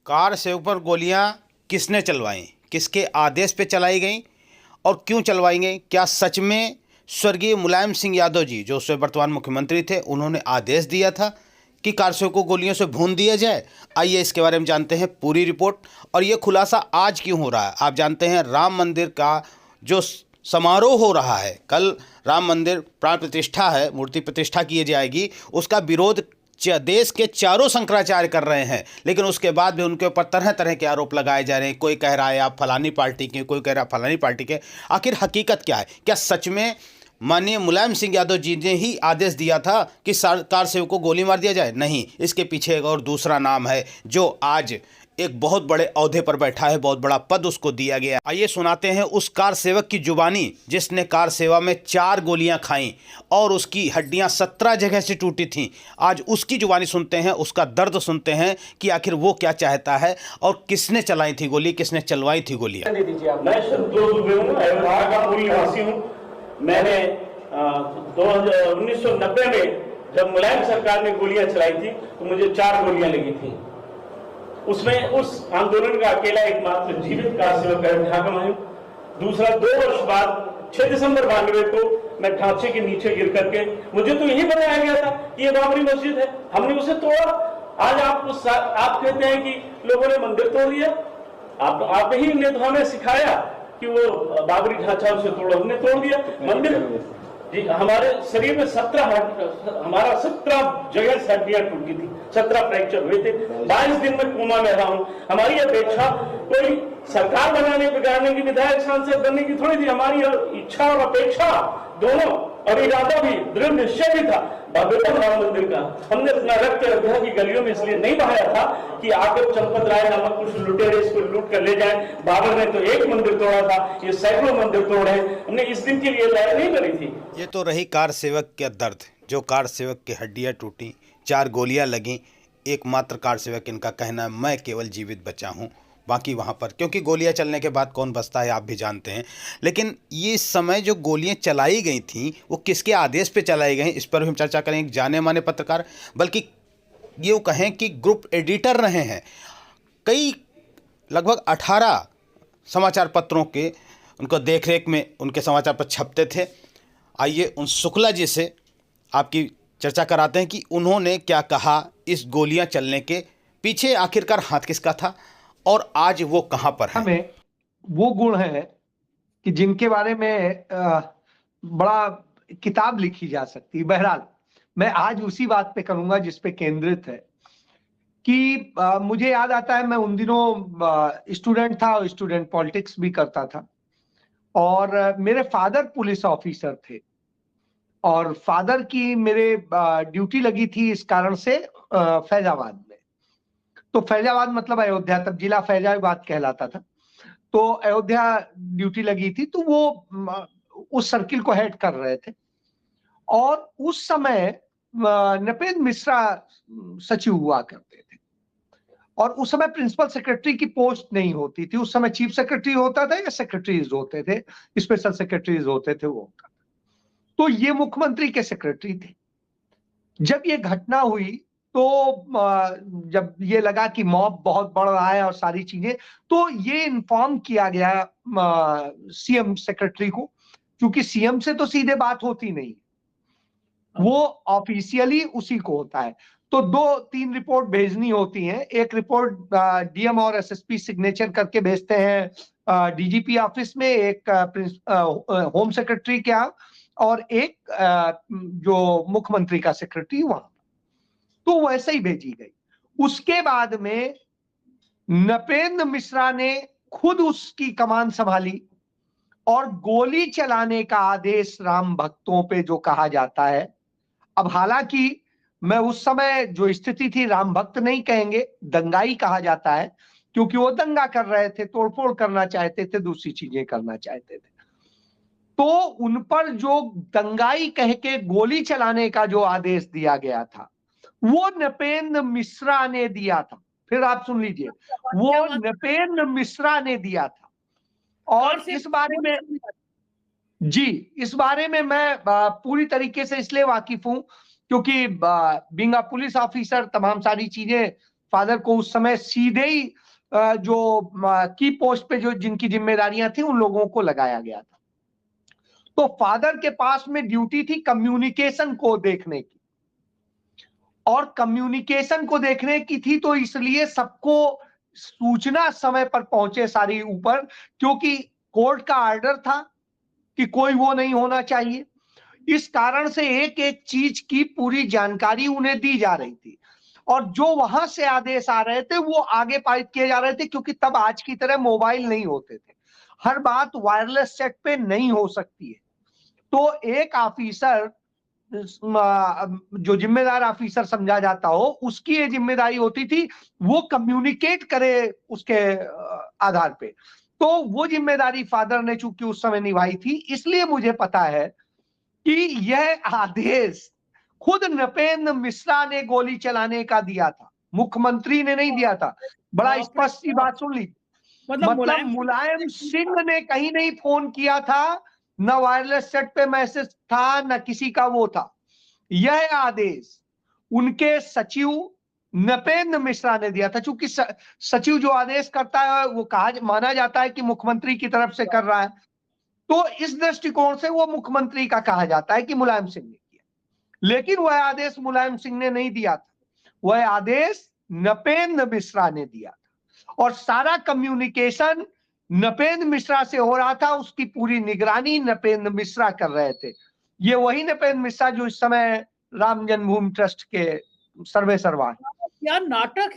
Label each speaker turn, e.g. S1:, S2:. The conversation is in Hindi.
S1: कार सेवक पर गोलियां किसने चलवाई, किसके आदेश पे चलाई गई और क्यों चलवाई गई? क्या सच में स्वर्गीय मुलायम सिंह यादव जी, जो उस वर्तमान मुख्यमंत्री थे, उन्होंने आदेश दिया था कि कार सेवक को गोलियों से भून दिया जाए? आइए इसके बारे में जानते हैं पूरी रिपोर्ट। और ये खुलासा आज क्यों हो रहा है? आप जानते हैं राम मंदिर का जो समारोह हो रहा है, कल राम मंदिर प्राण प्रतिष्ठा है, मूर्ति प्रतिष्ठा की जाएगी, उसका विरोध देश के चारों शंकराचार्य कर रहे हैं, लेकिन उसके बाद भी उनके ऊपर तरह तरह के आरोप लगाए जा रहे हैं। कोई कह रहा है आप फलानी पार्टी के, कोई कह रहा है फलानी पार्टी के। आखिर हकीकत क्या है? क्या सच में माननीय मुलायम सिंह यादव जी ने ही आदेश दिया था कि कार सेवक को गोली मार दिया जाए? नहीं, इसके पीछे एक और दूसरा नाम है जो आज एक बहुत बड़े ओहदे पर बैठा है, बहुत बड़ा पद उसको दिया गया। आइए सुनाते हैं उस कार सेवक की जुबानी जिसने कार सेवा में 4 गोलियां खाईं और उसकी हड्डियां 17 जगह से टूटी थीं। आज उसकी जुबानी सुनते हैं, उसका दर्द सुनते हैं कि आखिर वो क्या चाहता है और किसने चलाई थी गोली, किसने चलवाई थी गोलियां।
S2: मैं संतोष दुबे हूँ, अयोध्या का मूल निवासी हूँ। मैंने 1990 में जब मुलायम सरकार ने गोलियां चलाई थी तो मुझे 4 गोलियां लगी थी। उसमें उस आंदोलन का अकेला एकमात्र जीवित कार सेवक अयोध्या का हूं। दूसरा, 2 वर्ष बाद 6 दिसंबर 92 को मैं ढांचे के नीचे गिर करके, मुझे तो यही बताया गया था कि ये बाबरी मस्जिद है, हमने उसे तोड़ा। आज आप कहते हैं कि लोगों ने मंदिर तोड़ दिया। आप ही ने तो हमें सिखाया कि वो बाबरी ढांचा उसे तोड़ो, हमने तोड़ दिया मंदिर। जी, हमारे शरीर में 17 जगह से हड्डियां टूटी थी, 17 फ्रैक्चर हुए थे। 22 दिन में कोमा में रहा हूं। हमारी अपेक्षा कोई सरकार बनाने, बिगाड़ने की, विधायक सांसद बनने की थोड़ी थी। हमारी इच्छा और अपेक्षा दोनों और इरादा भी, दृढ़ निश्चय भी था भव्यतम राम मंदिर का। हमने अपना रक्त अयोध्या की गलियों में इसलिए नहीं बहाया था कि आकर चंपत राय नामक कुछ लुटेरे इसको लूट कर ले जाए। बाबर ने तो 1 मंदिर तोड़ा था, ये सैकड़ों मंदिर तोड़े। हमने इस दिन के लिए लड़ाई नहीं करी थी।
S1: ये तो रही कार सेवक का दर्द, जो कार सेवक की हड्डियां टूटी, 4 गोलियां लगी। एकमात्र कार सेवक, इनका कहना है मैं केवल जीवित बचा हूं, बाकी वहाँ पर, क्योंकि गोलियां चलने के बाद कौन बचता है आप भी जानते हैं। लेकिन ये समय जो गोलियां चलाई गई थी वो किसके आदेश पे चलाई गई, इस पर भी हम चर्चा करेंगे। जाने माने पत्रकार, बल्कि ये कहें कि ग्रुप एडिटर रहे हैं कई, लगभग 18 समाचार पत्रों के, उनको देखरेख में उनके समाचार पत्र छपते थे। आइए उन शुक्ला जी से आपकी चर्चा कराते हैं कि उन्होंने क्या कहा इस गोलियां चलने के पीछे आखिरकार हाथ किसका था और आज वो कहां पर है।
S3: हमें वो गुण है कि जिनके बारे में बड़ा किताब लिखी जा सकती है। बहरहाल मैं आज उसी बात पे करूंगा जिस पे केंद्रित है कि मुझे याद आता है, मैं उन दिनों स्टूडेंट था और स्टूडेंट पॉलिटिक्स भी करता था, और मेरे फादर पुलिस ऑफिसर थे और फादर की मेरे ड्यूटी लगी थी इस कारण से फैजाबाद में। तो फैजाबाद मतलब अयोध्या, तब जिला फैजाबाद कहलाता था। तो अयोध्या ड्यूटी लगी थी, तो वो उस सर्किल को हेड कर रहे थे। और उस समय नपेंद्र मिश्रा सचिव हुआ करते थे, और उस समय प्रिंसिपल सेक्रेटरी की पोस्ट नहीं होती थी। उस समय चीफ सेक्रेटरी होता था या सेक्रेटरीज होते थे, स्पेशल सेक्रेटरीज होते थे, वो होता था। तो ये मुख्यमंत्री के सेक्रेटरी थे। जब ये घटना हुई तो जब ये लगा कि मॉब बहुत बढ़ रहा है और सारी चीजें, तो ये इन्फॉर्म किया गया सीएम सेक्रेटरी को, क्योंकि सीएम से तो सीधे बात होती नहीं, वो ऑफिशियली उसी को होता है। तो 2-3 रिपोर्ट भेजनी होती हैं। एक रिपोर्ट डीएम और एसएसपी सिग्नेचर करके भेजते हैं डीजीपी ऑफिस में, एक होम सेक्रेटरी के यहाँ, और एक जो मुख्यमंत्री का सेक्रेटरी वहां। तो वैसे ही भेजी गई। उसके बाद में नपेंद्र मिश्रा ने खुद उसकी कमान संभाली और गोली चलाने का आदेश राम भक्तों पे जो कहा जाता है। अब हालांकि मैं उस समय जो स्थिति थी, राम भक्त नहीं कहेंगे, दंगाई कहा जाता है, क्योंकि वो दंगा कर रहे थे, तोड़फोड़ करना चाहते थे, दूसरी चीजें करना चाहते थे। तो उन पर जो दंगाई कह के गोली चलाने का जो आदेश दिया गया था वो नपेंद्र मिश्रा ने दिया था। फिर आप सुन लीजिए, वो नपेंद्र मिश्रा ने दिया था। और इस बारे में जी, इस बारे में मैं पूरी तरीके से इसलिए वाकिफ हूं क्योंकि बीइंग अ पुलिस ऑफिसर तमाम सारी चीजें फादर को उस समय सीधे ही जो की पोस्ट पे जो जिनकी जिम्मेदारियां थी उन लोगों को लगाया गया था। तो फादर के पास में ड्यूटी थी कम्युनिकेशन को देखने की, और कम्युनिकेशन को देखने की थी तो इसलिए सबको सूचना समय पर पहुंचे सारी ऊपर, क्योंकि कोर्ट का ऑर्डर था कि कोई वो नहीं होना चाहिए। इस कारण से एक एक चीज की पूरी जानकारी उन्हें दी जा रही थी, और जो वहां से आदेश आ रहे थे वो आगे पारित किए जा रहे थे, क्योंकि तब आज की तरह मोबाइल नहीं होते थे, हर बात वायरलेस सेट पे नहीं हो सकती है। तो एक ऑफिसर, जो जिम्मेदार ऑफिसर समझा जाता हो, उसकी ये जिम्मेदारी होती थी वो कम्युनिकेट करे उसके आधार पे। तो वो जिम्मेदारी फादर ने चूंकि उस समय निभाई थी, इसलिए मुझे पता है कि यह आदेश खुद नृपेंद्र मिश्रा ने गोली चलाने का दिया था, मुख्यमंत्री ने नहीं दिया था। बड़ा स्पष्ट सी बात सुन ली, मतलब मुलायम सिंह ने कहीं नहीं फोन किया था, न वायरलेस सेट पे मैसेज था, न किसी का वो था। यह आदेश उनके सचिव नृपेंद्र मिश्रा ने दिया था। चूंकि सचिव जो आदेश करता है वो माना जाता है कि मुख्यमंत्री की तरफ से कर रहा है, तो इस दृष्टिकोण से वो मुख्यमंत्री का कहा जाता है कि मुलायम सिंह ने किया। लेकिन वह आदेश मुलायम सिंह ने नहीं दिया था, वह आदेश नृपेंद्र मिश्रा ने दिया था, और सारा कम्युनिकेशन नृपेंद्र मिश्रा से हो रहा था। उसकी पूरी निगरानी नृपेंद्र मिश्रा कर रहे थे। ये वही नृपेंद्र मिश्रा जो इस समय राम जन्मभूमि ट्रस्ट के सर्वे सर्वा है।
S4: क्या नाटक